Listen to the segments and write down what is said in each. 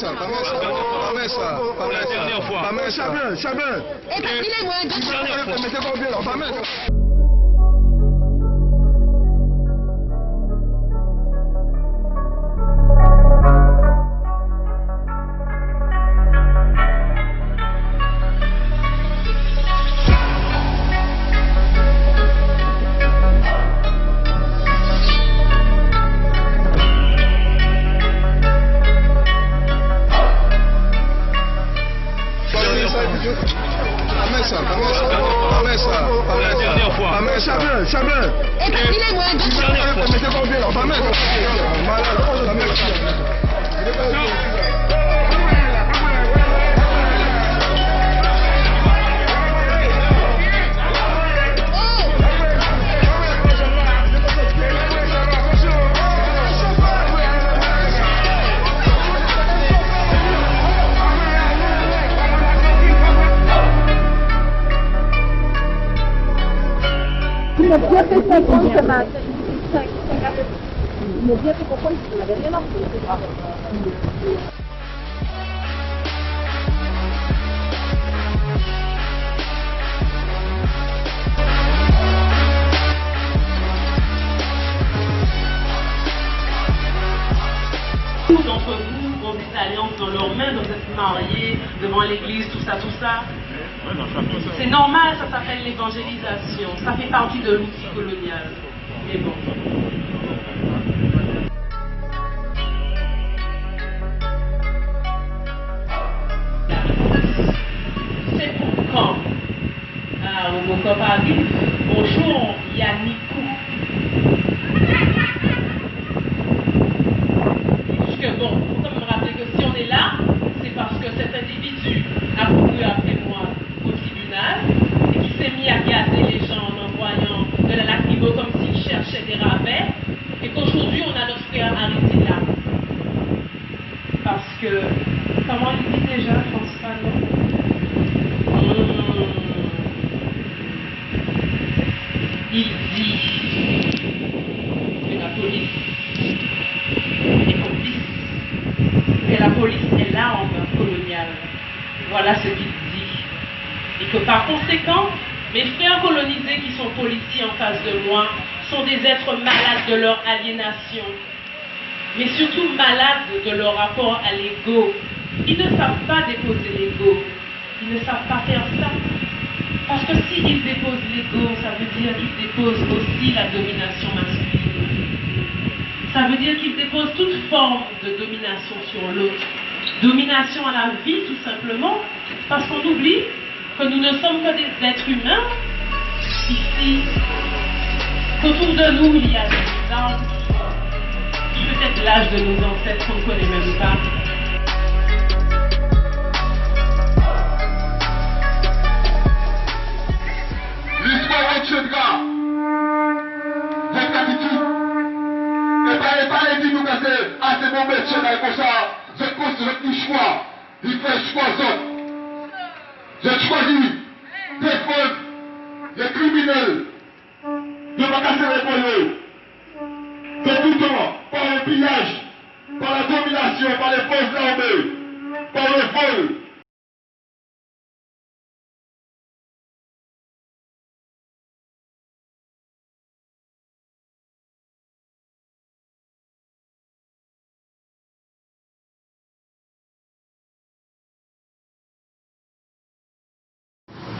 ça. Chabin. Eh ben, il est loin de Mettez pas bien là, pas mettre. Chabin. Eh ben, il est loin de Mettez pas bien là, pas mettre. Il a bien fait comprendre ce matin. Il a bien fait comprendre qu'il n'avait rien à faire. Beaucoup d'entre vous ont des alliances dans leurs mains, donc vous êtes mariés devant l'église, tout ça. C'est normal, ça s'appelle l'évangélisation. Ça fait partie de l'outil colonial. Mais bon. C'est pour quand au Boko Paris. Bonjour, Yannikou. Puisque bon, il faut quand même rappeler que si on est là, c'est parce que cet individu a couru après moi au tribunal et qui s'est mis à gazer les gens en envoyant de la lacrymo comme s'il cherchait des rabais, et qu'aujourd'hui on a notre frère arrêté là. Parce que, comment il dit déjà, François, non? Il dit que la police est complice, que la police est l'arme coloniale. Voilà ce qu'il dit. Et que par conséquent, mes frères colonisés qui sont policiers en face de moi sont des êtres malades de leur aliénation, mais surtout malades de leur rapport à l'ego. Ils ne savent pas déposer l'ego. Ils ne savent pas faire ça. Parce que s'ils déposent l'ego, ça veut dire qu'ils déposent aussi la domination masculine. Ça veut dire qu'ils déposent toute forme de domination sur l'autre. Domination à la vie, tout simplement, parce qu'on oublie que nous ne sommes que des êtres humains ici, qu'autour de nous il y a des arbres, peut-être l'âge de nos ancêtres qu'on ne connaît même pas. L'histoire retiendra votre attitude. Et pas les dire nous que c'est bon métier comme ça. Je construis tout choix. Il fait choix autres. J'ai choisi défendre les criminels de ma casser les poignets. De tout temps, par le pillage, par la domination, par les forces armées, par le vol.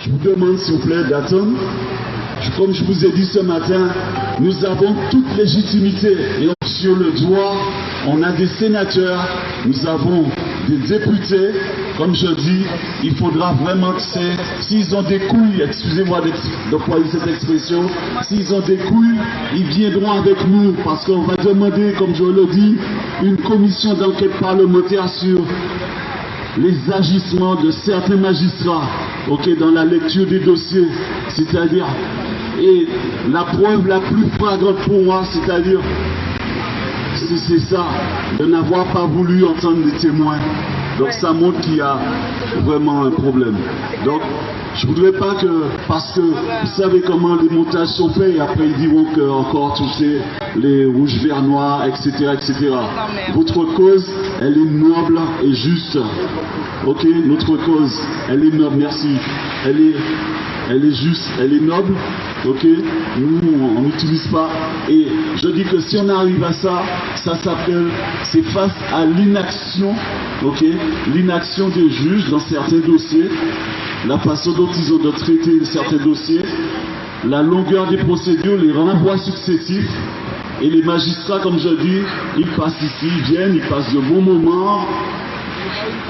Je vous demande s'il vous plaît d'attendre. Comme je vous ai dit ce matin, nous avons toute légitimité et sur le doigt, on a des sénateurs, nous avons des députés. Comme je dis, il faudra vraiment que s'ils ont des couilles, excusez-moi d'employer cette expression, s'ils ont des couilles, ils viendront avec nous parce qu'on va demander, comme je le dis, une commission d'enquête parlementaire sur les agissements de certains magistrats, dans la lecture des dossiers, c'est-à-dire, et la preuve la plus flagrante pour moi, c'est-à-dire, c'est ça, de n'avoir pas voulu entendre les témoins. Donc ça montre qu'il y a vraiment un problème. Donc je voudrais pas que, parce que vous savez comment les montages sont faits, et après ils diront que encore tous les rouges, verts, noirs, etc., etc. Votre cause, elle est noble et juste. Ok, notre cause, elle est noble, merci. Elle est juste, elle est noble. Ok, nous on n'utilise pas. Et je dis que si on arrive à ça, ça s'appelle, c'est face à l'inaction, ok, l'inaction des juges dans certains dossiers, la façon dont ils ont de traiter certains dossiers, la longueur des procédures, les renvois successifs. Et les magistrats, comme je dis, ils passent ici, ils viennent, ils passent de bons moments.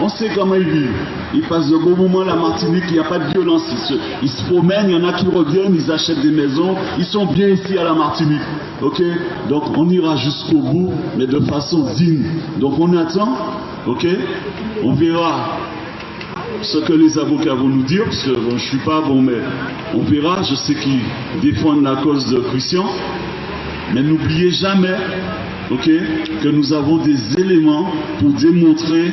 On sait comment ils vivent. Ils passent de bons moments à la Martinique, il n'y a pas de violence. Ils se promènent, il y en a qui reviennent, ils achètent des maisons. Ils sont bien ici à la Martinique. Ok? Donc on ira jusqu'au bout, mais de façon digne. Donc on attend, ok? On verra ce que les avocats vont nous dire, parce que bon, je ne suis pas bon, mais on verra. Je sais qu'ils défendent la cause de Christian. Mais n'oubliez jamais, ok, que nous avons des éléments pour démontrer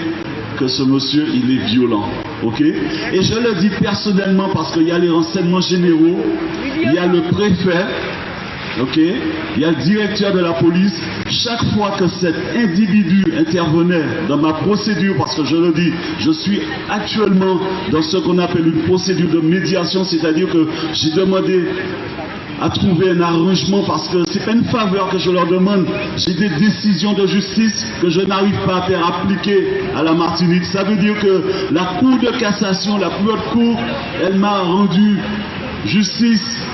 que ce monsieur, il est violent. Ok? Et je le dis personnellement parce qu'il y a les renseignements généraux, il y a le préfet, ok, il y a le directeur de la police. Chaque fois que cet individu intervenait dans ma procédure, parce que je le dis, je suis actuellement dans ce qu'on appelle une procédure de médiation, c'est-à-dire que j'ai demandé à trouver un arrangement parce que c'est pas une faveur que je leur demande. J'ai des décisions de justice que je n'arrive pas à faire appliquer à la Martinique. Ça veut dire que la Cour de cassation, la plus haute cour, elle m'a rendu justice.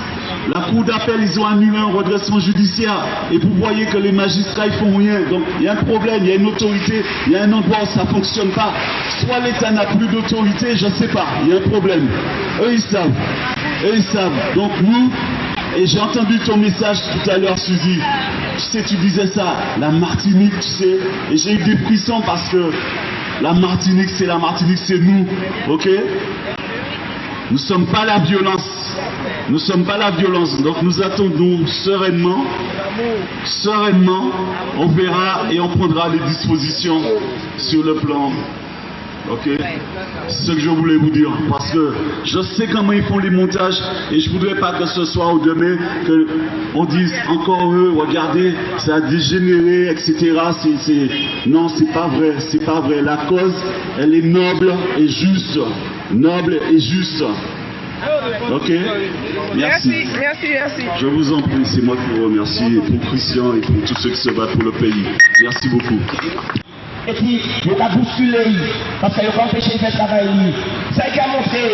La Cour d'appel, ils ont annulé un redressement judiciaire. Et vous voyez que les magistrats, ils font rien. Donc, il y a un problème, il y a une autorité, il y a un endroit où ça ne fonctionne pas. Soit l'État n'a plus d'autorité, je ne sais pas. Il y a un problème. Eux, ils savent. Eux, ils savent. Donc, nous, et j'ai entendu ton message tout à l'heure, Suzy. Tu sais, tu disais ça, la Martinique, tu sais. Et j'ai eu des frissons parce que la Martinique, c'est nous. Ok? Nous ne sommes pas la violence. Nous ne sommes pas la violence. Donc nous attendons sereinement. Sereinement, on verra et on prendra les dispositions sur le plan. Ok, c'est ce que je voulais vous dire, parce que je sais comment ils font les montages et je voudrais pas que ce soit au demain qu'on dise encore eux, regardez, ça a dégénéré, etc. Non, c'est pas vrai, c'est pas vrai. La cause, elle est noble et juste, noble et juste. Ok, merci. Merci. Je vous en prie, c'est moi qui vous remercie pour Christian et pour tous ceux qui se battent pour le pays. Merci beaucoup. Et puis, il a bousculé, parce qu'il a empêché de faire travail. Ça qui a montré,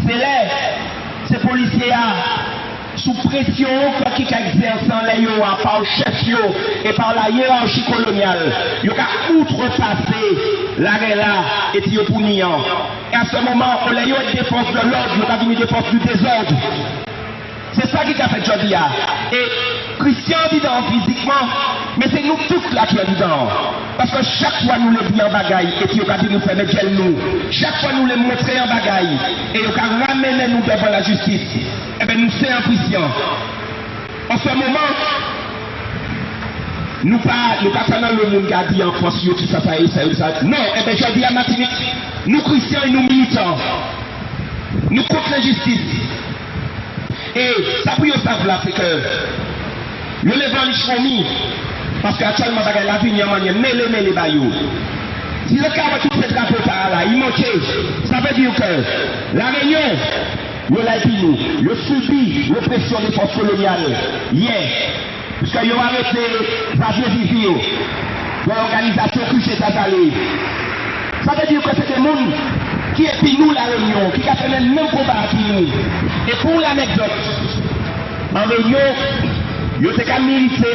c'est là, ces policiers sous pression, quand ils exercent par le chef et par la hiérarchie coloniale, ils ont outrepassé l'arrêt là et ils ont puni. Et à ce moment, on a eu une défense de l'ordre, ils ont eu une défense du désordre. C'est ça qui a fait aujourd'hui. Et Christian dit dans physiquement, mais c'est nous tous là qui sommes dedans. Parce que chaque fois nous les dit en bagaille, et puis on a dit nous faire mettre nous. Chaque fois nous les montrer en bagaille, et on a ramené nous devant la justice. Eh bien nous sommes Christian. En ce moment, nous pas pendant le monde qui a dit en France, tout ça. Non, eh bien je dis à Martinique, nous Christians et nous militants, nous contre l'injustice. Et ça pour vous savez là, c'est que le levant les chomis, parce qu'actuellement, la vie, il y a un manière mêlé bayou. Si le cas de tous ces drapeaux là, il manquait, ça veut dire que la Réunion, il a été nous, il a subi l'oppression des forces coloniales hier, puisqu'ils ont arrêté Xavier Vivio, de l'organisation Cruchet Tazalé. Ça veut dire que c'est des gens qui est puis nous la Réunion, qui a fait le même combat que nous. Et pour l'anecdote, en Réunion, il y a milité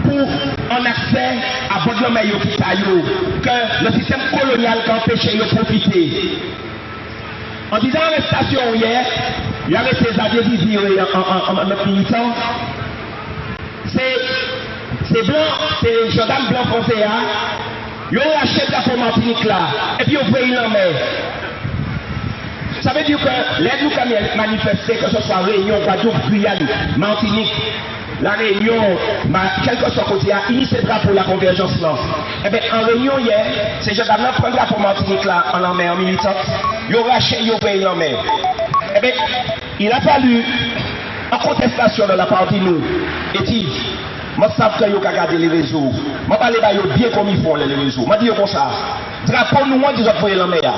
pour un accès à Bodlome et Yopitayo, que le système colonial a empêché de profiter. En disant l'arrestation hier, il y avait ces alliés vivants en militant. C'est blanc, c'est gendarme blanc français, ils ont lâché la Martinique là, et puis ils ont payé en mer. Ça veut dire que l'aide nous qui manifester, que ce soit Réunion, Guadeloupe, Guyane, Martinique, la réunion, quel que soit côté, a initié le drapeau la convergence là. Eh bien, en réunion hier, ces gendarmes prennent le drapeau Martinique là, en mer, en militante, ils ont raché, ils ont payé en mer. Eh bien, il a fallu, en contestation de la part de nous, et dit, moi, je sais que vous avez regardé les réseaux. Je parle bien comme ils font les réseaux. Je dis comme ça. Drapeau, nous, on dit que vous en mer.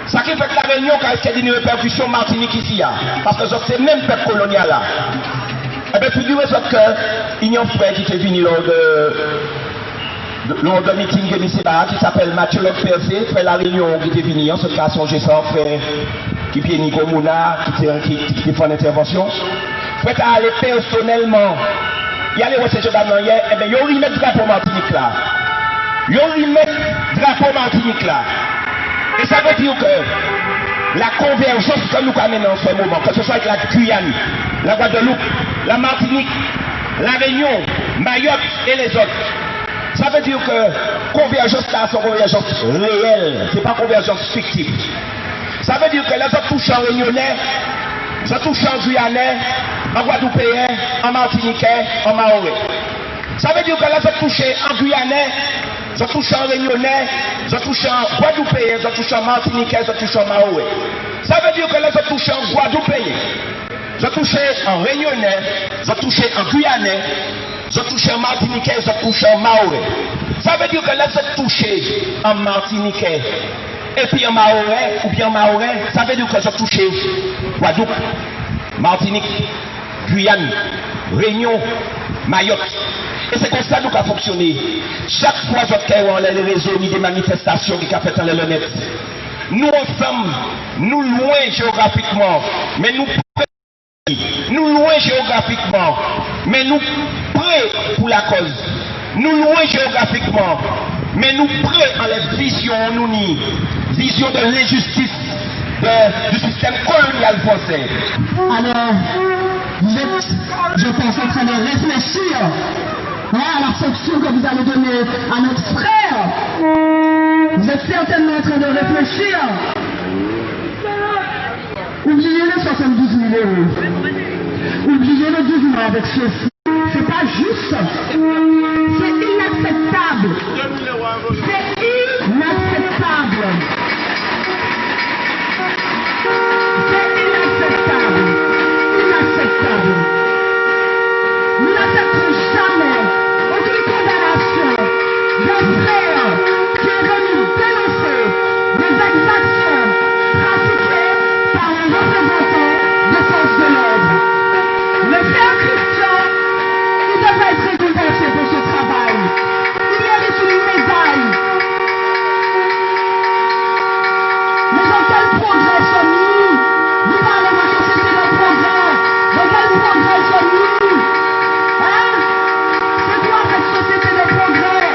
Ça qui fait que la réunion, quand il y a des répercussions Martinique ici, parce que c'est le même peuple colonial là. Eh bien, figurez-vous qu'il y a un frère qui est venu lors d'un meeting de Misseba qui s'appelle Mathieu Loppercé, frère la réunion qui était venu, en ce cas, son G100, frère qui est Nico Mouna, qui fait une intervention. Frère, à aller personnellement. Il y a les recettes d'amant hier, eh bien, ils ont remis le drapeau Martinique là. Ils ont remis le drapeau Martinique là. Et ça veut dire que la convergence que nous amenons en ce moment, que ce soit avec la Guyane, la Guadeloupe, la Martinique, la Réunion, Mayotte et les autres, ça veut dire que convergence là, c'est une convergence réelle, c'est pas convergence fictive. Ça veut dire que les autres touchent en Réunionnais, les autres touchent en Guyanais, en Guadeloupéen, en Martiniquais, en Maoré. Ça veut dire que les autres touchent en Guyanais, ils touchent en Réunionnais, ils touchent en Guadeloupéen, ils touchent en Martiniquais, ils touchent en Maoré. Ça veut dire que les autres touchent en Guadeloupéen, ils touchent en Réunionnais, ils touchent en Guyanais, ils touchent en Martiniquais, ils touchent en Maoré. Ça veut dire que les autres touchent en Martiniquais. Et puis en Maoré, ou bien en Maoré, ça veut dire que ils touchent Guadeloupe, Martinique, Guyane, Réunion, Mayotte. Et c'est comme ça que nous avons fonctionné. Chaque fois que nous avons les réseaux, ni des manifestations qui ont fait dans le net. Nous ensemble, nous loin géographiquement, mais nous loin géographiquement, mais nous prêts pour la cause. Nous loin géographiquement, mais nous prêts à la vision, nous ni vision de l'injustice du système colonial français. Alors, vous êtes, je pense, en train de réfléchir à la sanction que vous allez donner à notre frère. Vous êtes certainement en train de réfléchir. Oubliez les 72 000 euros. Oubliez le 12 mois avec ceci. C'est pas juste. C'est inacceptable. C'est inacceptable. C'est inacceptable. Inacceptable. Nous n'accepterons jamais aucune condamnation d'un frère qui est venu dénoncer des exactions pratiquées par un représentant des forces de l'ordre. Le frère Christian, il devrait être récompensé pour ce travail. Il mérite une médaille. Mais dans quel progrès sommes-nous? Vous parlez de société de progrès. Dans quel progrès sommes-nous? Hein? C'est quoi cette société de progrès?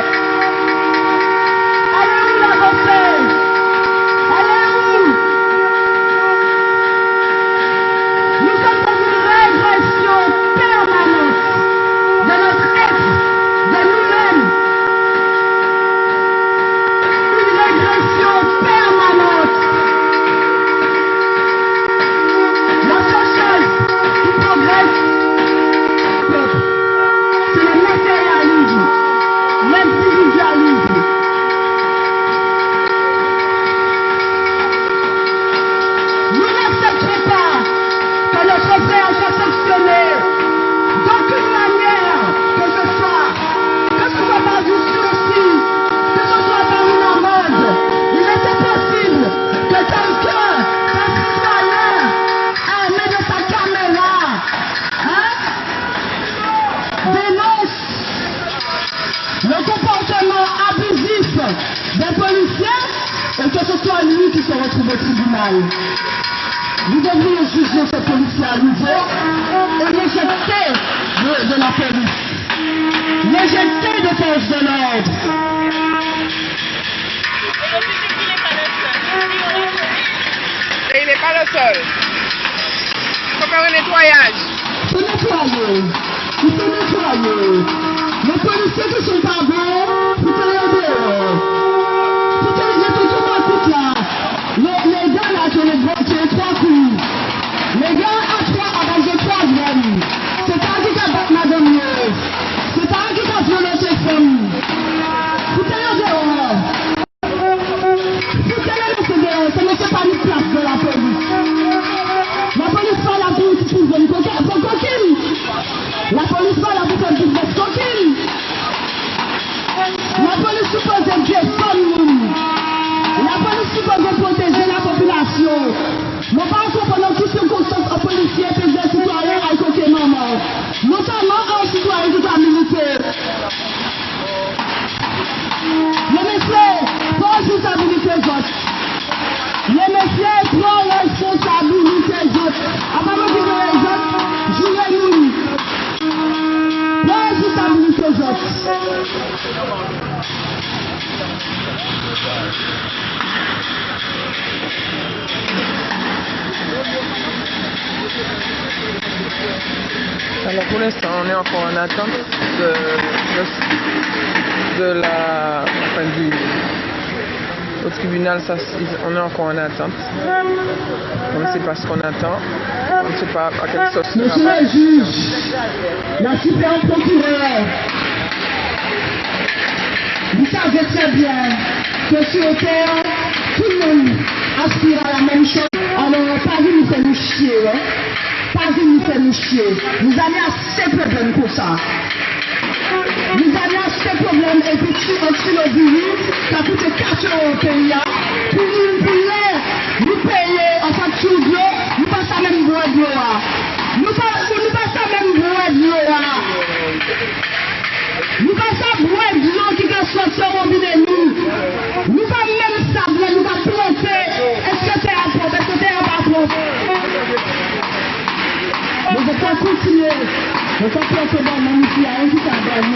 Allez-vous l'avancer? Allez-vous? Nous sommes dans une régression permanente de notre être, de nous-mêmes. Une régression permanente. La seule chose qui progresse, c'est le matérialisme, l'individualisme. Nous n'accepterons pas que notre frère soit sanctionné d'aucune manière que ce soit par du sursis, que ce soit par une amende. Il était possible que quelqu'un, un citoyen, armé de sa caméra, dénonce le comportement abusif des policiers et que ce soit lui qui se retrouve au tribunal. Vous devriez juger ce policier à nouveau et l'éjecter de la police. L'éjecter des forces de l'ordre. Et il n'est pas le seul. Il faut faire un nettoyage. Il faut nettoyer. Il faut nettoyer. Les policiers qui sont pas bons, il faut aller en dehors. Il faut que les gens tout le monde écoute là. Les gars là qui ont les trois coups. Les gars à 3 avec les 3 graines. C'est-à-dire que faut protéger la population. Nous pensons pendant toutes circonstances aux policiers et aux citoyens à côté maman. Notamment aux citoyens qui sont militaires. Les messieurs, prends responsabilité d'autres. Les messieurs, prends responsabilité d'autres. Avant de dire les autres, jouez-nous. Prends responsabilité d'autres. Alors pour l'instant, on est encore en attente au tribunal, on est encore en attente. On ne sait pas ce qu'on attend. On ne sait pas à quelle sauce. Monsieur le juge, la super procureure, vous savez très bien que sur Terre, tout le monde aspire à la même chose. Alors, pas vous nous faire nous chier, hein? Pas vous nous faire nous chier. Vous avez assez de problèmes pour ça. Vous avez assez de problèmes et puis tu as le virus, ça coûte 4 € au pays. Pour nous payer en facture de l'eau, nous passons même bois de l'eau. Nous passons même bois de l'eau. Nous passons bois de l'eau qui va sortir au bout de nous. Nous pas même sable, nous pas planter. Est-ce que c'est à propre? Est-ce que c'est à pas propre? Mais je peux continuer. Je peux planter dans mon ici, à un qui t'a bon,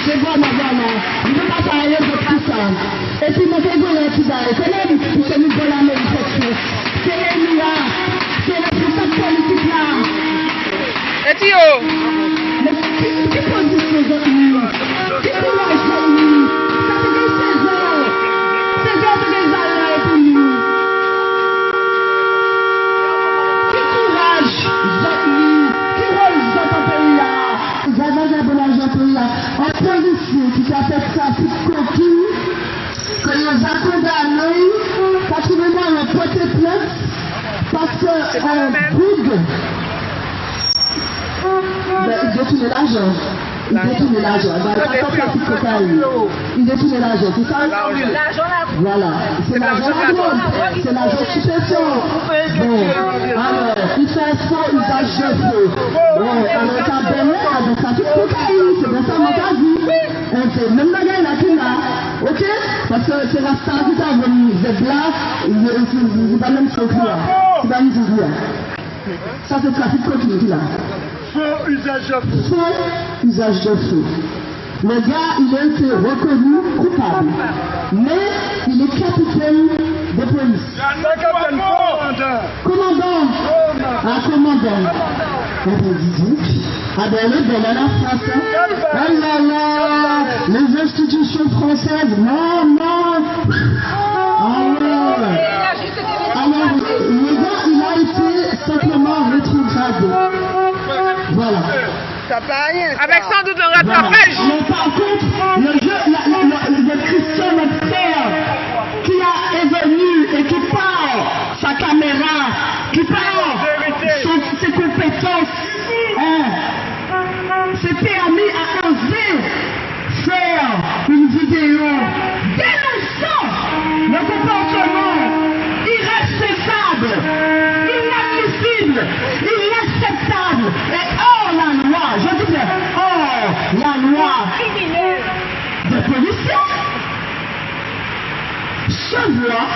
je vois ma maman. Je ne peux pas parler de tout ça. Et puis, mon téléphone est tout d'ailleurs. C'est même pour que nous donnons la manifestation. C'est les là. C'est la politique là. Et Tio! Mais qui position aujourd'hui? Qui courage aujourd'hui? Ça fait des 16 ans. 16 ans, c'est des années pour nous. Qui courage aujourd'hui? Qui rôle dans ton pays là? J'avais un bon argent pour là. Un policier qui t'a fait trafic coquille, que nous avons condamné, parce que nous avons porté plainte, parce qu'un boug, il détournait l'argent. Il détournait l'argent. Il détournait l'argent, c'est ça? Voilà. C'est l'argent la drogue. C'est l'argent stupéfiant. Bon, alors, il fait faux usage de feu. Bon, alors, t'as béni avec sa petite cocaïne. C'est bien ça, mon cas dit. Même la gueule, là, tu l'as. Ok? Parce que c'est la star qui t'a venu. C'est blanc, il va même s'ouvrir. Il va même s'ouvrir. Ça, c'est trafic cocaïne, là. Faux usage de feu. Faux usage de feu. Le gars, il a été reconnu coupable. Mais il est capitaine de police. Commandant. Ah, commandant. Ah ben dis donc. Ah ben elle est belle à la face. Oh là là. Les institutions françaises. Non, non. Alors, le gars, il a été simplement rétrogradé. Voilà. Avec sans doute un rattrapage. Mais par contre, le Christian, notre frère, qui est venu et qui parle sa caméra, qui parle ses compétences, s'est permis à oser faire une vidéo dénonçant le comportement irresponsable, inadmissible, inacceptable et hors la loi, je dis bien hors la loi des policiers, se voit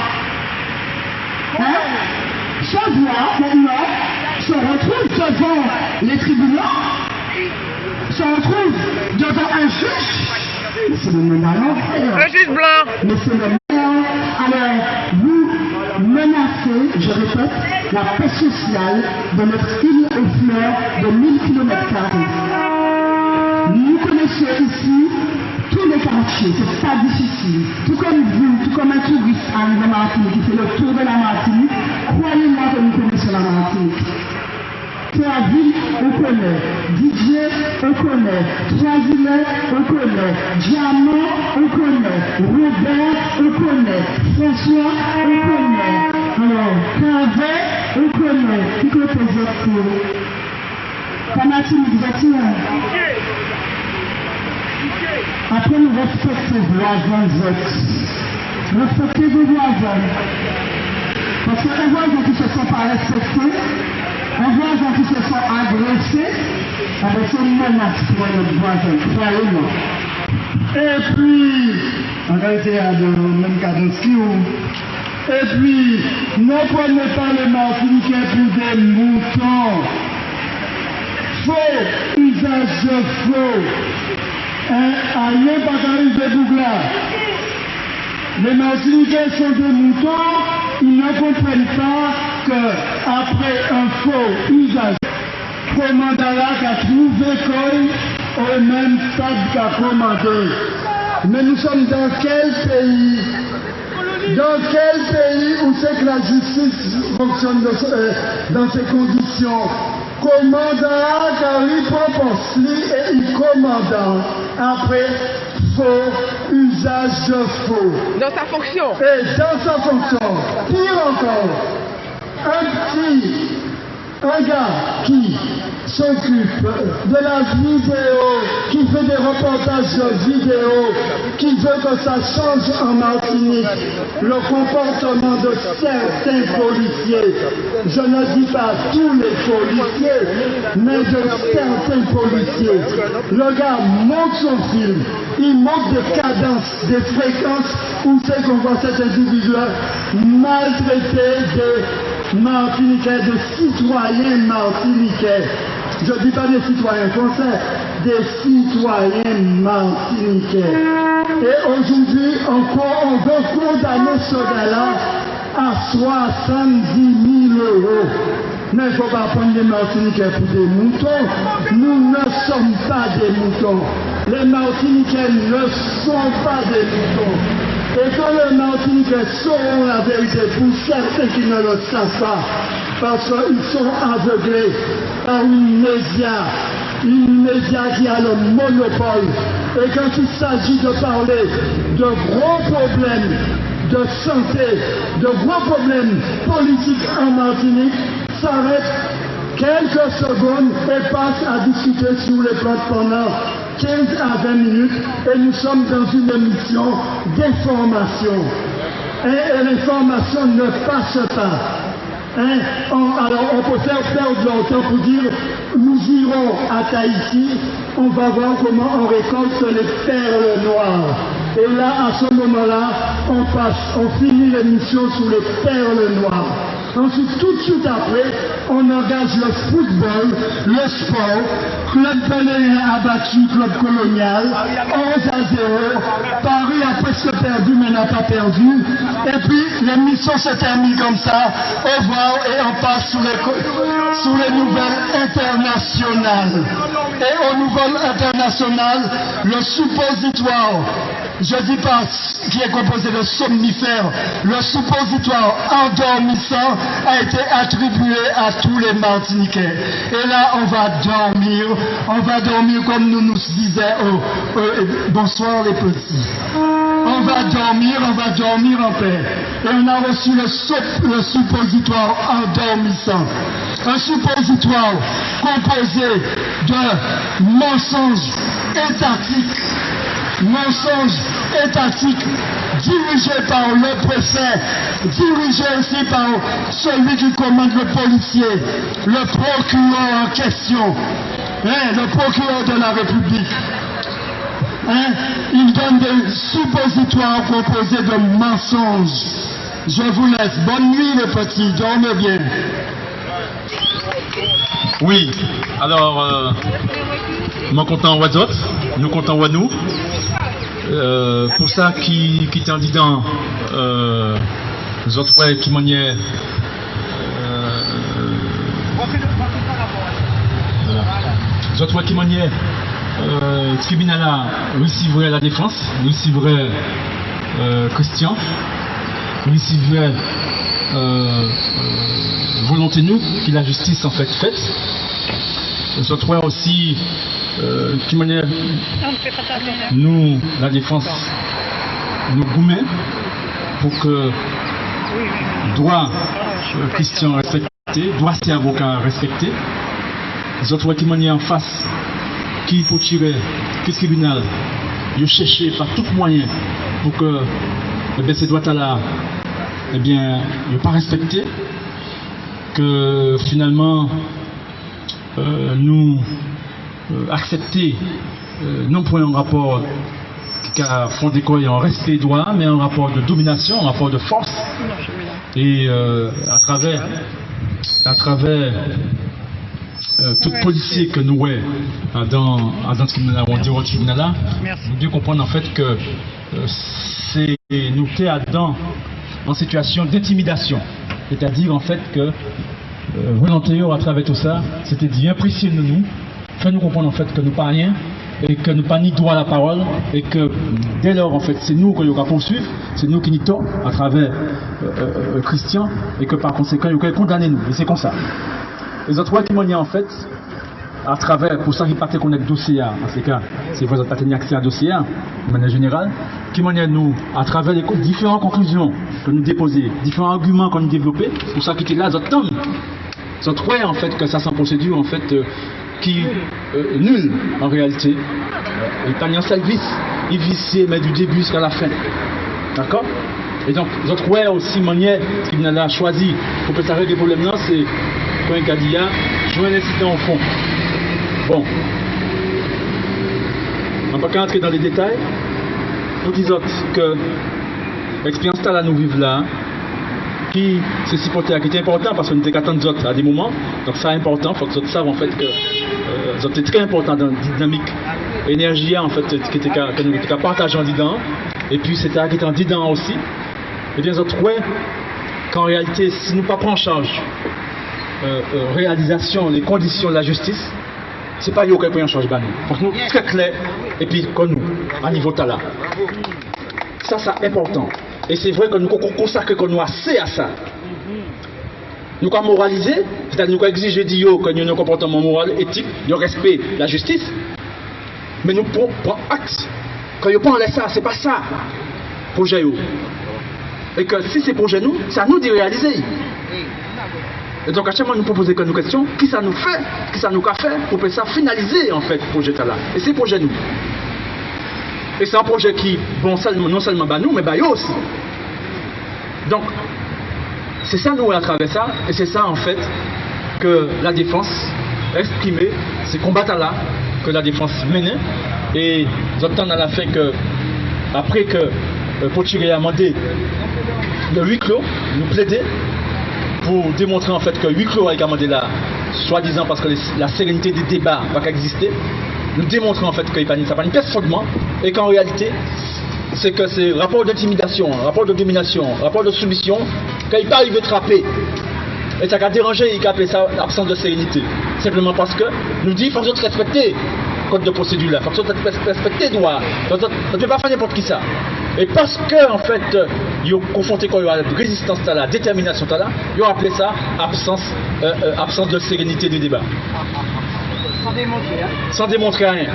maintenant, se retrouve devant les tribunaux, se retrouve devant un juge. C'est le même frère. Le juge blanc. Mais c'est le même. Alors, vous menacez, je répète, la paix sociale de notre île aux fleurs de 1000 km². Nous connaissons ici tous les quartiers, c'est pas difficile. Tout comme vous, tout comme un touriste arrive en Martinique, qui fait le tour de la Martinique, croyez-moi que nous connaissons la Martinique. Théaville, on connaît. Didier, on connaît. Troisimet, on connaît. Diamant, on connaît. Robert, on connaît. François, on connaît. Alors, Carvet, on connaît. Qui côté vous êtes? Pas Martinique, vous êtes où? Après, nous respectons les voisins. Respectez vos voisins. Parce que les voisins qui ne se sont pas respectés, les voisins qui se sont agressés, avec ce menace pour les voisins, croyez-moi. Et puis, en réalité, à le même cas de ski, et puis, ne prenez pas les Martiniquais pour des moutons. Faux, usage de faux. Aïe, Bakary de Douglas. Les Martiniquais sont des moutons, ils ne comprennent pas qu'après un faux usage, Commandala a trouvé qu'on au même stade qu'a commandé. Mais nous sommes dans quel pays? Dans quel pays où c'est que la justice fonctionne dans ces conditions? Commandant Gary Proposli et il commandant après faux usage de faux. Dans sa fonction. Et dans sa fonction. Pire encore, un gars qui s'occupe de la vidéo, qui fait des reportages de vidéo, qui veut que ça change en Martinique le comportement de certains policiers. Je ne dis pas tous les policiers, mais de certains policiers. Le gars monte son film, il monte des cadences, des fréquences où c'est qu'on voit cet individu maltraiter des Martiniquais, des citoyens martiniquais. Je ne dis pas des citoyens français, des citoyens martiniquais. Et aujourd'hui, encore, on veut condamner ce gars-là à 70 000 €. Mais il ne faut pas prendre les Martiniquais pour des moutons. Nous ne sommes pas des moutons. Les Martiniquais ne sont pas des moutons. Et quand les Martiniquais sauront la vérité, pour certains qui ne le savent pas, parce qu'ils sont aveuglés par une média qui a le monopole. Et quand il s'agit de parler de gros problèmes de santé, de gros problèmes politiques en Martinique, s'arrête quelques secondes et passe à discuter sur les plantes pendant 15 à 20 minutes et nous sommes dans une émission d'information. Et l'information ne passe pas. Alors on peut faire perdre leur temps pour dire nous irons à Tahiti, on va voir comment on récolte les perles noires. Et là, à ce moment-là, on finit l'émission sur les perles noires. Ensuite, tout de suite après, on engage le football, le sport, Club Péléen a battu Club Colonial, 11 à 0, Paris a presque perdu mais n'a pas perdu, et puis l'émission se termine comme ça, au revoir et on passe sur les nouvelles internationales. Et aux nouvelles internationales, le suppositoire, je ne dis pas qui est composé de somnifères, le suppositoire endormissant a été attribué à tous les Martiniquais. Et là, on va dormir comme nous nous disions, bonsoir les petits. On va dormir en paix. Et on a reçu le suppositoire endormissant. Un suppositoire composé de mensonges étatiques dirigé par le préfet, dirigé aussi par celui qui commande le policier, le procureur en question, le procureur de la République. Il donne des suppositoires composés de mensonges. Je vous laisse. Bonne nuit les petits, dormez bien. Oui, alors, moi content Wadzot, nous content Wanou. Pour ça qui t'en dit dans Zotway qui maniait Zotway qui maniait tribunal recevrait la défense, recevrait Christian, recevrait volonté nous qui la justice en fait faite. Zotway aussi qui manière nous, la défense, nous gourmets pour que droit Christian respecté, droit ses avocats respecté, les autres qui manière en face qui pour tirer le tribunal, ils cherché par tout moyen pour que ces droits-là, eh bien, ils pas respecté, que finalement nous accepter non pour un rapport qui a fondé quoi en respect des droits, mais un rapport de domination, un rapport de force, et à travers tout policier que nous dans ce tribunal, on dit au tribunal là, nous devons comprendre en fait que c'est nous sommes en situation d'intimidation, c'est-à-dire en fait que volontairement à travers tout ça, c'était d'y impressionner nous, faire nous comprendre en fait que nous pas rien, et que nous pas ni droit à la parole, et que dès lors en fait c'est nous qu'on va poursuivre, c'est nous qui n'y tort à travers Christian, et que par conséquent il va condamner nous, et c'est comme ça. Les autres qui m'ont dit en fait, à travers, pour ça qu'ils partent connaître le dossier, en ces cas, c'est vous n'avez pas accès à dossier, de manière générale, qui m'ont dit nous, à travers les différentes conclusions que nous déposons, différents arguments qu'on a développés, pour ça qu'ils étaient là, les autres en fait que ça c'est une procédure en fait qui nulle en réalité. Il n'y a pas un seul vice, il vicié mais du début jusqu'à la fin. D'accord? Et donc, les autres aussi manière qui a choisi pour que ça règle les problèmes là, c'est quand il a dit jouer un incident au fond. Bon, on ne va pas entrer dans les détails. Nous disons que l'expérience là nous vivons là, qui c'est si qui était important parce qu'on était qu'attendre d'autres à des moments, donc ça est important, il faut que les autres savent en fait que c'est très important dans la dynamique énergie en fait que nous étions partagés en dedans, et puis c'était qui était en dedans aussi. Et bien les autres qu'en réalité si nous ne pas prenons en charge réalisation, les conditions de la justice, c'est pas eux qui prennent en charge nous. Donc nous très clair et puis comme nous à niveau tala. Ça c'est important. Et c'est vrai que nous consacrons que nous assez à ça. Nous avons moralisé, c'est-à-dire nous avons exigé que nous avons un comportement moral, éthique, de respect de la justice. Mais nous prenons acte. Quand nous prenons ça, c'est pas ça. Projet. Et que si c'est projet nous, c'est à nous de réaliser. Et donc à chaque fois nous proposons une question, qui ça nous fait, qui ça nous a fait pour que ça finaliser en fait le projet là. Et c'est projet nous. Et c'est un projet qui, bon, non seulement nous, mais eux aussi. Donc, c'est ça nous à travers ça, et c'est ça en fait que la défense exprimée, ces combats là que la défense menait. Et j'entends à la fin que, après que Potiré a demandé le huis clos, nous plaider pour démontrer en fait que huis clos a demandé là, soi-disant parce que la sérénité des débats n'a pas existé. Nous démontrons en fait que ça n'a pas une pièce fondement et qu'en réalité c'est que c'est rapport d'intimidation, rapport de domination, rapport de soumission qu'il pas arrivé à trapper et ça a dérangé, il a appelé ça l'absence de sérénité simplement parce que nous dit il faut que vous respecter le code de procédure là, il faut que vous respecter les droits, ça ne peut pas faire n'importe qui ça et parce que en fait ils ont confronté quand il y a la résistance à la détermination là, ils ont appelé ça absence de sérénité du débat. Sans démontrer rien.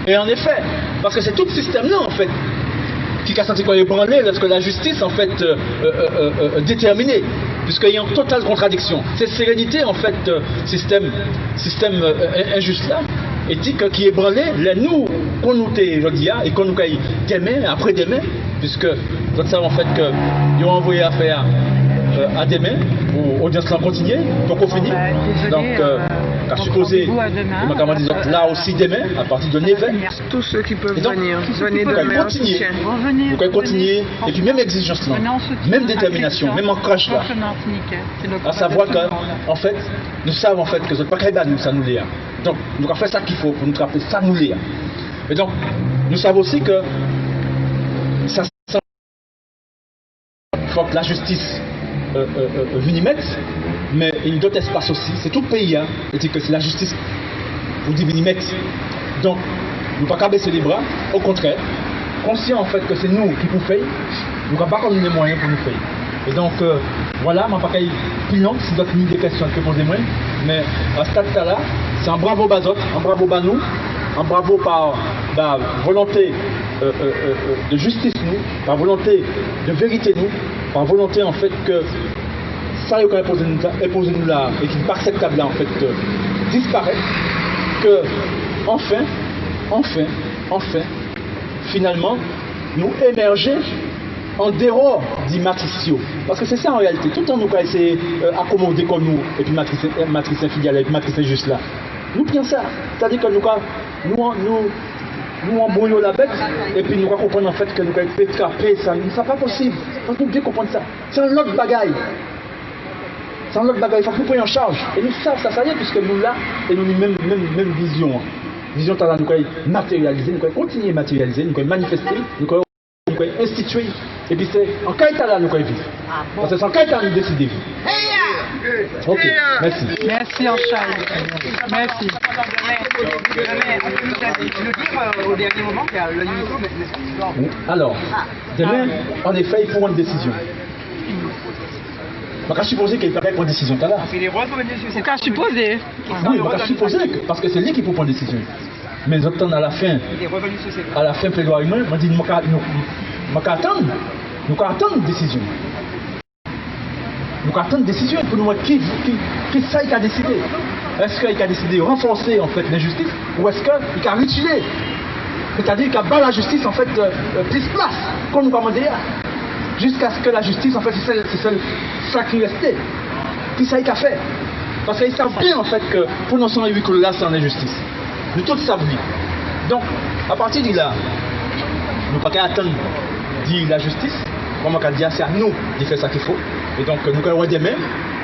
Et en effet, parce que c'est tout le système-là en fait qui a senti quoi ébranlé lorsque la justice en fait déterminée, puisqu'il y a une totale contradiction. Cette sérénité en fait, système injuste là, éthique qui ébranlait les nous qu'on nous aujourd'hui et qu'on nous caille demain, après demain, puisque vous savez en fait qu'ils ont envoyé affaire à demain, pour audience là continuer, pour qu'on finisse. Donc, à supposer, là aussi demain, à partir de 9h. Tous ceux qui peuvent donc, venir demain, on soutient. Vous pouvez continuer, et puis même exigence là, même détermination, même ancrage là. À savoir qu'en fait, nous savons en fait que ce n'est pas que nous, ça nous l'est. Donc, nous avons fait ça qu'il faut pour nous rappeler, ça nous l'est. Et donc, nous savons aussi que ça faut que la justice Vinimette, mais il y a d'autres espaces aussi, c'est tout le pays, et que c'est la justice pour dire Vinimette. Donc, nous ne pouvons pas baisser les bras, au contraire, conscient en fait que c'est nous qui pouvons faire, nous n'avons pas donné les moyens pour nous faire. Et donc, voilà, je ne vais pas plus long, si d'autres des questions que posez moi, mais à ce stade-là, c'est un bravo Bazot, un bravo Banou, un bravo par volonté de justice nous, par volonté de vérité nous, par volonté en fait que ça est imposé nous là et qui n'est pas acceptable là en fait disparaît, que enfin, finalement, nous émerger en dehors du matriciaux. Parce que c'est ça en réalité. Tout le temps, nous avons essayé d'accommoder comme nous, et puis matrice infidèle, et puis matrice juste là. Nous prenons ça. C'est-à-dire que nous embrouillons la bête, et puis nous comprenons en fait que nous avons été trappés. Ça n'est pas possible. Il faut que nous bien comprendre ça. C'est un autre bagaille. C'est un autre bagaille. Il faut que nous prenions en charge. Et nous savons ça, y est, puisque nous là, et nous avons même vision. Vision, nous avons matérialisé, nous avons continué à matérialiser, nous avons manifesté, nous avons institué. Et puis c'est en quel état là nous avons vivre. Parce que c'est en quel état nous décidons de vivre. Ok, merci. Merci Anchaï. Merci. Au dernier moment, qu'il y a l'unité. Alors, demain, en effet, il faut prendre une décision. Je vais supposer qu'il ne peut pas prendre une décision. C'est qu'à supposer. Oui, on va supposer parce que c'est lui qui peut prendre une décision. Mais j'entends à la fin plaidoyer, je dis nous attendre une décision. Nous attendons une décision pour nous voir qui ça il a décidé. Est-ce qu'il a décidé de renforcer en fait l'injustice ou est-ce qu'il a retiré? C'est-à-dire qu'il a battu la justice en fait plus place, comme nous commandons hier. Jusqu'à ce que la justice en fait c'est ça qui restait. Qui ça il a fait? Parce qu'ils savent bien en fait que pour nous sans que là c'est en injustice. Nous tous savons. Donc à partir de là, nous ne pouvons pas attendre dire la justice. Comme on a dit, c'est à nous de faire ça qu'il faut. Et donc nous allons avoir des mains.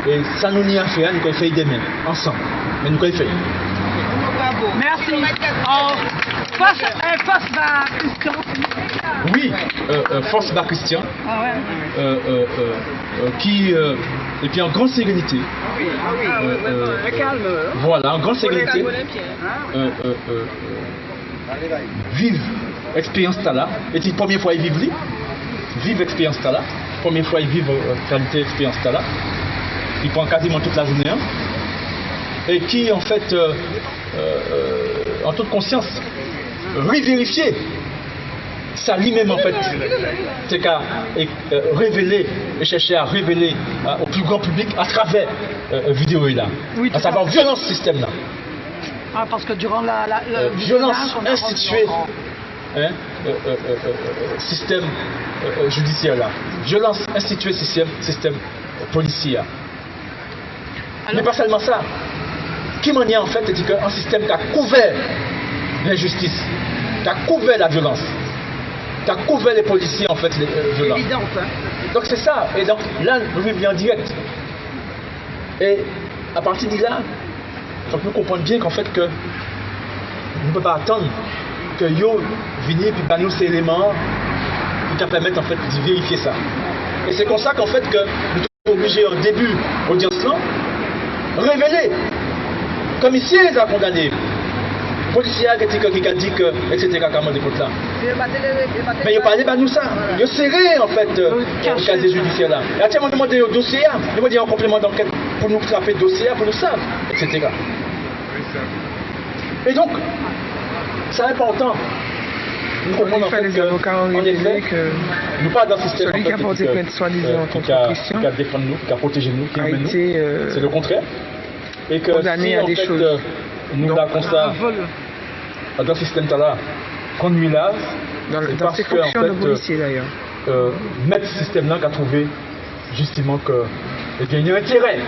Et ça nous n'y a fait, nous allons faire des mains ensemble. Mais nous allons faire. Merci. Force va Christian. Oui, force va Christian. Ah ouais. Qui et puis en grande sérénité. Calme. Voilà, en grande sérénité. Vive expérience là. Et c'est la première fois qu'ils vivent. Vive expérience là. Première fois ils vivent qualité expérience là. Ils prennent quasiment toute la journée. Et qui en fait, en toute conscience, revérifier ça lui-même en fait, c'est qu'à révéler et chercher à révéler au plus grand public à travers vidéo là, oui, à savoir violence système là. Ah, parce que durant la violence instituée, système judiciaire là, violence instituée système policier. Alors, mais pas seulement ça. Qui m'en est en fait, c'est qu'un système qui a couvert l'injustice, qui a couvert la violence, qui a couvert les policiers en fait, les violents. Donc c'est ça. Et donc là, nous vivons en direct. Et à partir de là, il faut que nous comprenions bien qu'en fait que nous ne pouvons pas attendre que yo vienne et puis nous ces éléments qui permettent en fait de vérifier ça. Et c'est comme ça qu'en fait que nous sommes obligés au début d'audience là, révéler. Comme ici, ils ont condamné. Le policier qui a dit que, etc., comment des côtés là. Mais il a parlé de nous ça. Il a serré, en fait, le casier judiciaire là. Et après, on a demandé au dossier, il m'a dit en complément d'enquête pour nous frapper le dossier, pour nous savoir, etc. Et donc, c'est important. Nous comprenons en fait les avocats ont réalisé que nous pas dans le système celui qui a porté plainte soi-disant contre Christian, qui a défendu nous, qui a protégé nous, qui a emmène nous, été c'est le contraire. Et que condamné si à en des fait, choses. nous avons ça dans le système là, conduit là, dans ses fonctions de policier d'ailleurs. Mettre ce système là qui a trouvé justement que il y a un intérêt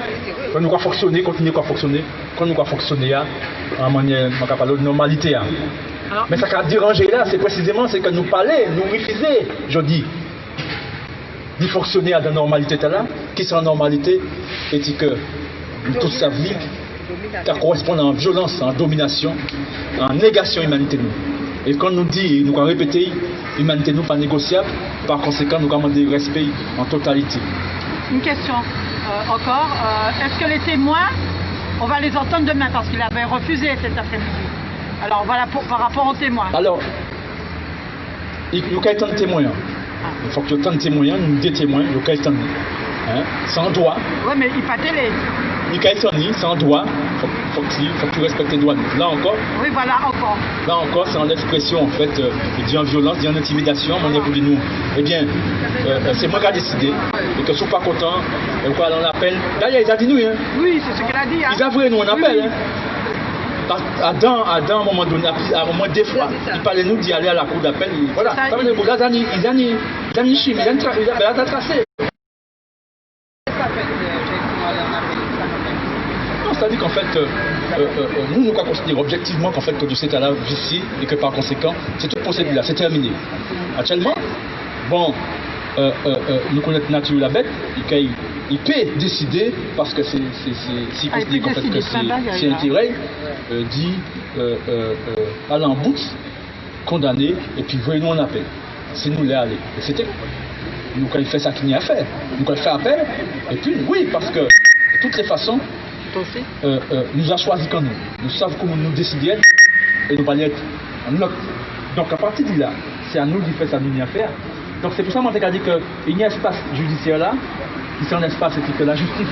quand nous allons fonctionner, continuer à fonctionner, quand nous allons fonctionner en manière de normalité. Mais ça qui a dérangé là, c'est précisément que nous parler, nous refuser, je dis, de fonctionner à la normalité là, qui sont en normalité, et que nous tous savons qui correspond en violence, en domination, en négation humanité nous. Et quand nous dit, nous allons répéter, humanité nous pas négociable, par conséquent nous allons demander respect en totalité. Une question encore, est-ce que les témoins, on va les entendre demain parce qu'il avait refusé cet après-midi? Alors voilà par rapport aux témoins. Alors, il y a tant de témoins. Il faut qu'il y ait tant de témoins, nous des témoins, il y a tant de sans droit. Oui, mais il pas télé. Il y a sans droit, il faut que tu respectes les droits. Là encore. Oui, voilà, encore. Là encore, c'est en expression en fait, il dit en violence, il dit en intimidation, on est pour nous. Eh bien, c'est moi qui ai décidé. Et que je ne suis pas content, et quoi, on appelle. D'ailleurs, il a dit nous. Hein. Oui, c'est ce qu'il a dit. Hein. Ils avouent nous, on appelle. Hein. Adam, à un moment donné, à un moment des fois, il parlait nous d'y aller à la cour d'appel. Voilà, ça veut dire que là, il a tracé. C'est-à-dire qu'en fait, nous considérons objectivement qu'en fait, que le dossier est là ici et que par conséquent, cette procédure-là, c'est terminé. Actuellement, bon, nous connaissons nature la bête, il peut décider parce que c'est si considéré qu'en fait que c'est intérêt, dit aller en bout, condamné, et puis voyez-nous en appel. C'est nous les aller. Et c'était. Nous quand il fait ça qu'il n'y a à faire. Nous quand il fait appel, et puis oui, parce que de toutes les façons, nous a choisi quand nous. Nous savons comment nous décider et nous allons être en autre. Donc à partir de là, c'est à nous de faire ça nous à faire. Donc c'est pour ça que moi j'ai dit qu'il y a un espace judiciaire là, qui c'est un espace et que la justice.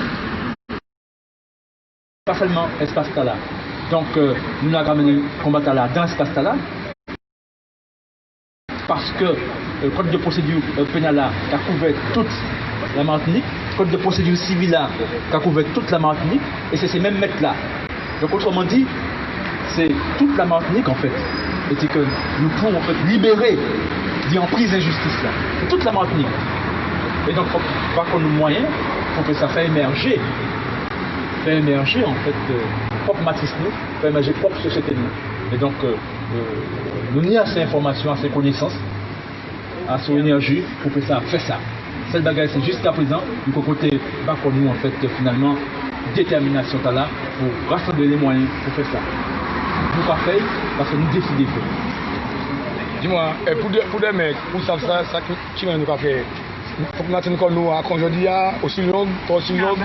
Pas seulement espace là. Donc nous avons ramené le combat là dans l'espace là. Parce que le code de procédure pénale là, qui a couvert toute la Martinique, le code de procédure civile là, qui a couvert toute la Martinique, et c'est ces mêmes maîtres là. Donc autrement dit, c'est toute la Martinique en fait. Et c'est que nous pouvons en fait libérer d'emprise injustice là. C'est toute la Martinique. Et donc, par contre, nos moyens, pour que ça fait émerger en fait propre matrice nous, fait émerger propre société nous. Et donc, nous n'y a ces informations, à ces connaissances, à son énergie pour que ça fait ça. C'est le bagage, c'est jusqu'à présent, du côté bas pour nous en fait finalement détermination là pour rassembler les moyens pour faire ça. Nous pas fait parce que nous décidons de faire. Dis-moi, pour des mecs, pour ça qui va nous faire. Il faut que nous atteignons nous à aujourd'hui aussi long, aussi long.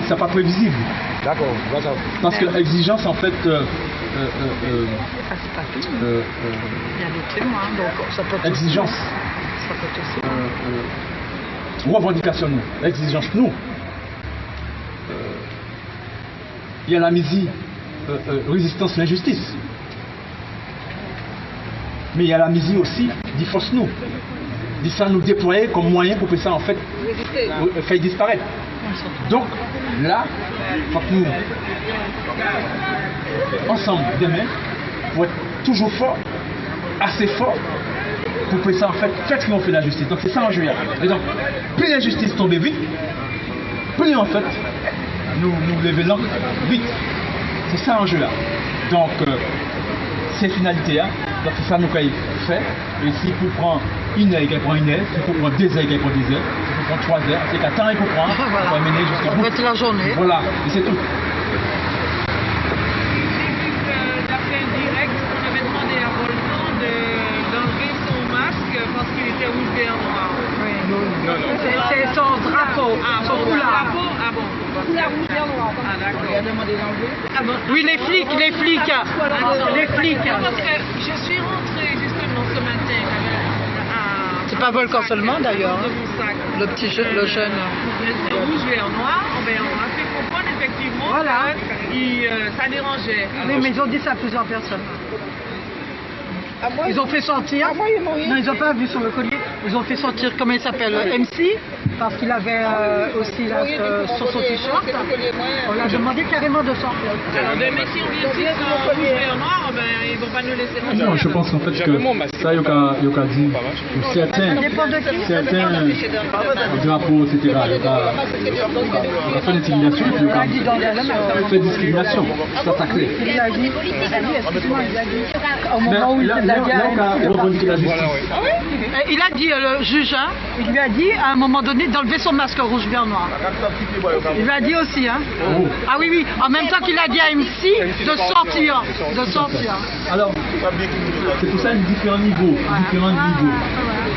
C'est pas prévisible. D'accord, parce que l'exigence en fait. Il y a des témoins, donc ça peut être exigence. Ça peut être aussi. Revendication nous. Exigence nous. Il y a la misie, résistance à l'injustice. Mais il y a la misie aussi, dit force nous. Dit ça nous déployer comme moyen pour que ça en fait faire disparaître. Donc là, il faut que nous, ensemble, demain, pour être toujours fort, assez fort, pour que ça en fait triompher la justice. Donc c'est ça en juillet. Et donc, plus l'injustice tombe vite, plus en fait, nous levons vite. C'est ça en jeu là. Donc, ces finalités-là, donc c'est ça nous qu'il fait. Et s'il faut prendre une heure, il prend une heure. S'il faut prendre 2 heures, il prend 2 heures. S'il faut prendre 3 heures, c'est qu'à temps il faut prendre pour amener jusqu'à bout. Toute la journée. Voilà, et c'est tout. D'après direct, on avait demandé à Volcan d'enlever son masque parce qu'il était rouge et noir. Oui, non. C'est son drapeau. Ah, son bon, foulard. drapeau. Ah bon. Couleur rouge et noir. Ah d'accord. Il a demandé d'enlever. Ah bon. Oui, les flics. Les flics. Parce que je suis rentrée justement ce matin. C'est pas Volcan seulement d'ailleurs. De mon sac. Le petit jeune, le jeune. Le rouge et en noir, on a fait comprendre effectivement Voilà. que ça dérangeait. Oui, mais ils ont dit ça à plusieurs personnes. Ils ont fait sortir. Non, ils n'ont pas vu sur le collier. Ils ont fait sortir, comment il s'appelle, MC, parce qu'il avait aussi là, sur son t-shirt. On l'a demandé carrément de sortir. Alors, mais si on vient ici sans rouge et en noir, ils ne vont pas nous laisser rentrer. Non, je pense en fait que ça, il y a dit pour certains drapeaux, etc. Il y a fait l'intimidation, il y a fait discrimination. Ça, c'est clair. Il a dit, au moment où il Là, il a dit, le juge, hein, il lui a dit à un moment donné d'enlever son masque rouge, blanc, noir. Il lui a dit aussi, hein. Oh. Ah oui, oui, en même temps qu'il a dit à MC de sortir. Alors, c'est pour ça, il y a différents niveaux. Il ne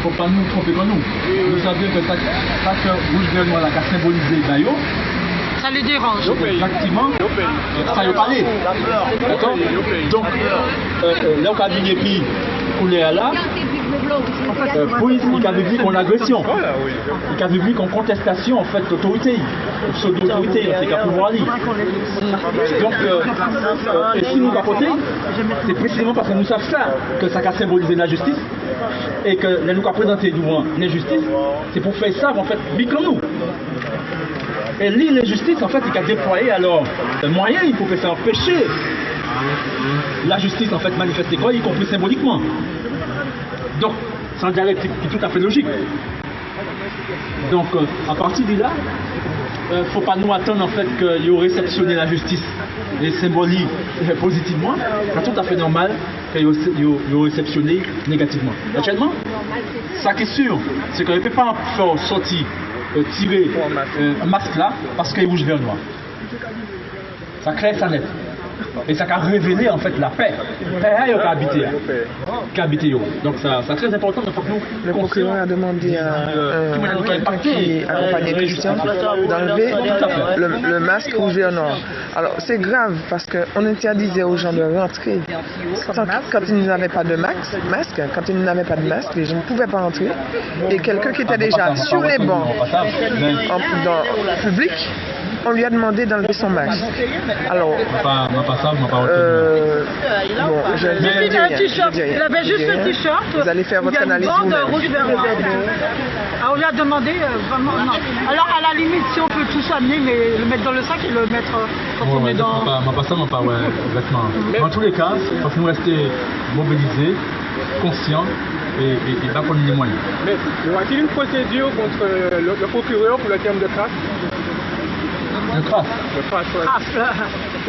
faut pas nous tromper comme nous. Nous savons que chaque rouge, blanc, noir qui a symbolisé Bayo, ça les dérange. Exactement. Ça y est parlé. D'accord. Donc, là, on a dit et puis, qu'on est là. Puis, il avait vu qu'on agression. Il avait vu qu'on contestation, en fait, d'autorité. Pseudo-autorité, c'est qu'à pouvoir lire. Donc, et si nous capoter, c'est précisément parce que nous savons ça, que ça a symbolisé la justice, et que nous avons présenté devant l'injustice, c'est pour faire ça, en fait, mais comme nous. Et l'injustice, en fait, il a déployé alors un moyen, il faut faire empêcher la justice, en fait, manifester quoi, y compris symboliquement. Donc, c'est un dialectique qui est tout à fait logique. Donc, à partir de là, il ne faut pas nous attendre en fait qu'il y aurait réceptionné la justice et symbolique positivement. C'est tout à fait normal qu'il y aurait réceptionné négativement. Actuellement, ça qui est sûr, c'est qu'on ne peut pas faire sortir, tirer un masque là parce qu'il est rouge vert noir. Ça crée ça net. Et ça a révélé en fait la paix. Qui habite. Donc c'est très important. Le procureur a demandé à quelqu'un qui accompagnait Christian d'enlever le masque rouge et noir. Alors c'est grave parce qu'on interdisait aux gens de rentrer quand ils n'avaient pas de masque. Quand ils n'avaient pas de masque, les gens ne pouvaient pas entrer. Et quelqu'un qui était déjà sur les bancs dans le public, on lui a demandé d'enlever son masque. Alors, il un t-shirt, il avait juste le t-shirt. Vous allez faire votre analyse vous-même. On lui a demandé vraiment non. Alors à la limite, si on peut tout amener, mais le mettre dans le sac et le mettre quand on est dans. Exactement. Dans tous les cas, il faut nous rester mobilisés, conscients et pas prendre les moyens. Mais y aura-t-il une procédure contre le procureur pour le terme de crasse? De crasse. De crasse, ouais.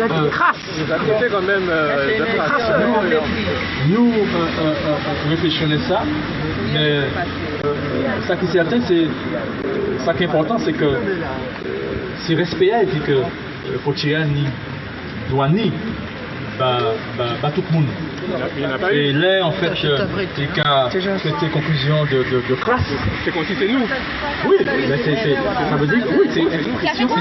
La crasse. Vous acceptez quand même de crasse. Nous réfléchissons à ça, mais ça qui est certain, ça qui est important, c'est que si respect est dit que faut tirer ni doit ni tout le monde. Et là, en fait, c'était conclusion de crasse. C'est comme si c'est nous. Oui, mais ça veut dire que oui, c'est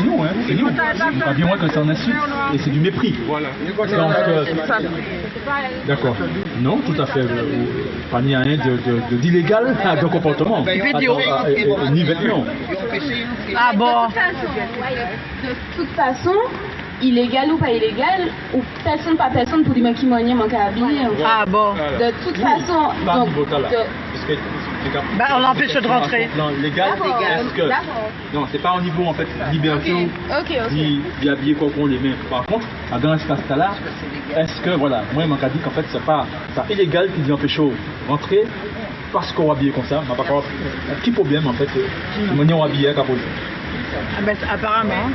nous, hein, c'est nous. Pas bien moins que c'est en insulte et c'est du mépris. Voilà. Donc, d'accord. Non, tout à fait. Pas ni rien d'illégal de comportement. Ni vêtements. Ah bon. De toute façon, illégal ou pas illégal, ou personne pas personne pour dire qui m'a habillé. Ah bon. De toute façon, donc, on l'empêche de rentrer. Non, légal, est-ce que... Non, c'est pas au niveau en fait liberté ni habiller quoi qu'on les met. Par contre, dans ce cas-là, est-ce que, voilà, moi, il m'a dit qu'en fait, c'est pas illégal qui dit empêcher rentrer parce qu'on va habiller comme ça. Mais pas qui problème en fait, on va habiller qu'à poser. Ah ben, apparemment.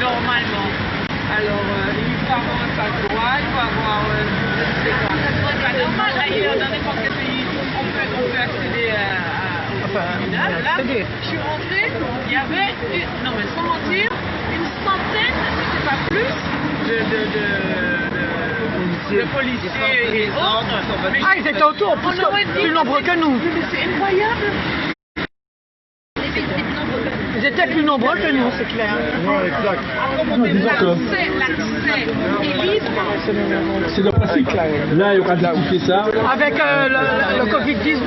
Normalement. Alors, il faut avoir un sac droit, il faut avoir. C'est pas normal, ailleurs, dans n'importe quel pays, on peut accéder au tribunal. Là, je suis rentrée, il y avait, non mais sans mentir, une centaine, si c'est pas plus, de policiers et autres. Ah, ils étaient autour, plus nombreux que nous. Mais c'est incroyable. Ils étaient plus nombreux que nous, c'est clair. Ouais, exact. C'est le principe. Là, il y aura justifié ça. Avec le Covid-19.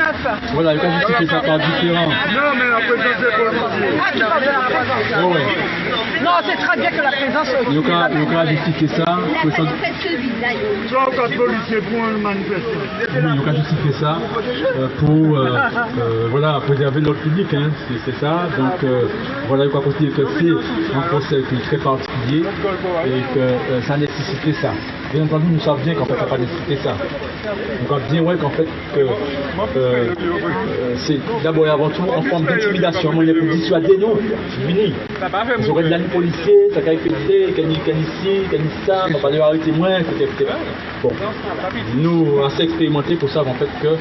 Voilà, il y aura justifié ça par différents. Non, mais la présence est bonne. Ah, tu parles de la présence. Oui. Non, c'est très bien que la présence soit. Il y aura justifié ça. Soit au cas de policier pour un manifestant. Oui, il y aura justifié ça pour voilà, préserver l'ordre public. Hein, c'est ça. Donc, voilà, il faut considérer que c'est un procès qui est très particulier et que ça nécessitait ça. Bien entendu, nous savons bien qu'en fait, ça n'a pas nécessité ça. On va bien voir qu'en fait, c'est d'abord et avant tout en forme d'intimidation. Moi, il est pour dissuader nous, unis. Ils auraient de la policier, ça a été fait, qu'il y a ici, qu'il y a ça, on va pas devoir arrêter moins, etc. Bon, nous, assez expérimentés pour savoir en fait que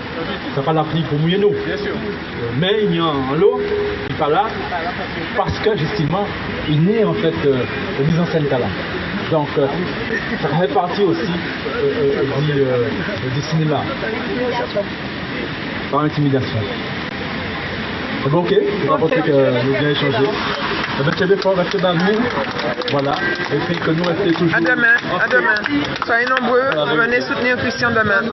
ça n'a pas l'applique pour mouiller nous. Mais il y a un lot qui n'est pas là parce que justement, il naît en fait de mise en scène là. Donc, ça fait partie aussi du cinéma, par intimidation. C'est bon, ok? Je vais penser que nous bien échanger. Restez des fois, restez dans nous. Voilà. Et puis que nous restons toujours. À demain. Soyez nombreux. Venez soutenir Christian demain.